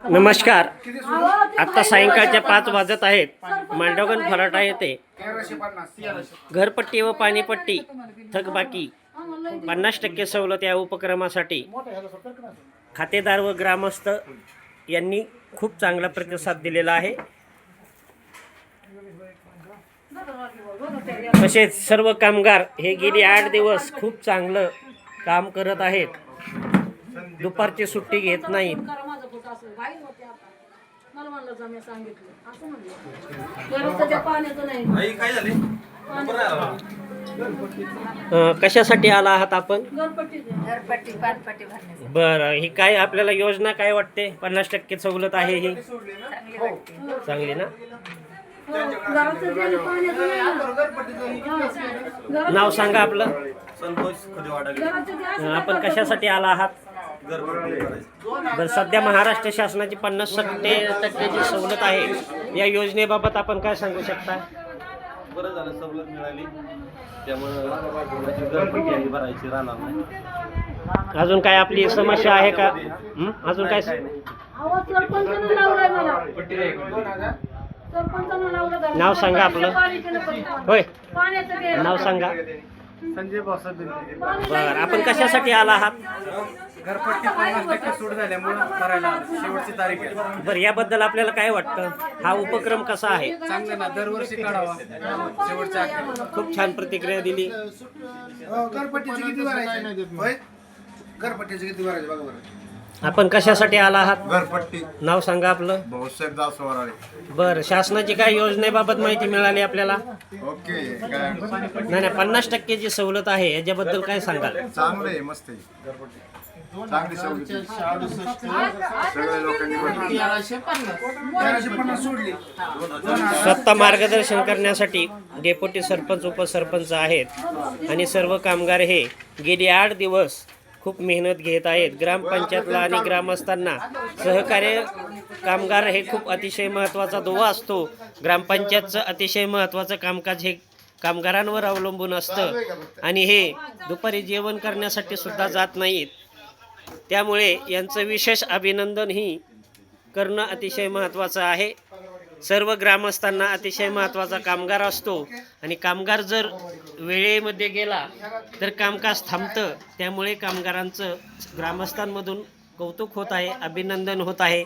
नमस्कार. आता सायंकाळच्या 5 वाजत आहेत. मांडवगण फराटा येथे घरपट्टी व पाणीपट्टी थकबाकी 50% सवलत या उपक्रमासाठी खातेदार व ग्रामस्थ यांनी खूप चांगला प्रतिसाद दिलेला आहे. तसेच सर्व कामगार हे गेली 8 दिवस खूप चांगलं काम करत आहेत. दुपारची सुट्टी घेत नाहीत. कशासाठी आला आहात आपण? बरं, ही काय आपल्याला योजना काय वाटते? 50% सवलत आहे ही चांगली ना? नाव सांगा आपलं. आपण कशासाठी आला आहात? बरं, सध्या महाराष्ट्र शासनाची 50% सवलत आहे. या योजनेबाबत आपण काय सांगू शकता? बरं झालं, सवलत मिळाली त्यामुळे घरपट्टी भरायची राहणार नाही. अजून काय आपली समस्या आहे का? अजून काय? नाव सांगा आपलं. होय, नाव सांगा. संजय भाऊसाहेब. बरं, आपण कशासाठी आला आहात? घरपट्टी 50% सूट झाल्यामुळे करायला शेवटची तारीख आहे. बरं, याबद्दल आपल्याला काय वाटतं? हा उपक्रम कसा आहे? चांगलं ना, दरवर्षी काढावा. शेवटच्या खूप छान प्रतिक्रिया दिली. घरपट्टीची किती भरायची? होय, घरपट्टीची किती भरायची बघा बरं. आपण कशासाठी आला आहात? घरपट्टी. नाव सांगा आपलं. भाऊसाहेब दासवाराळे. बरं, शासनाची काय योजनेबाबत माहिती मिळाली आपल्याला? ओके, काय नाही, 50% जी सवलत आहे याच्याबद्दल काय सांगाल? चांगलं आहे, मस्त आहे. चांगली सवलत आहे. सगळ्या लोकांनी भरली. 1350 सोडली. स्वतः मार्गदर्शन करण्यासाठी डेप्युटी सरपंच उपसरपंच आहेत आणि सर्व कामगार हे गेली 8 दिवस खूप मेहनत घेत आहेत. ग्रामपंचायतला आणि ग्रामस्थांना सहकार्य कामगार हे खूप अतिशय महत्त्वाचा दुवा असतो. ग्रामपंचायतचं अतिशय महत्त्वाचं कामकाज हे कामगारांवर अवलंबून असतं आणि हे दुपारी जेवण करण्यासाठी सुद्धा जात नाहीत. त्यामुळे यांचं विशेष अभिनंदनही करणं अतिशय महत्त्वाचं आहे. सर्व ग्रामस्थांना अतिशय महत्त्वाचा कामगार असतो आणि कामगार जर वेळेमध्ये गेला तर कामकाज थांबतं. त्यामुळे कामगारांचं ग्रामस्थांमधून कौतुक होत आहे, अभिनंदन होत आहे.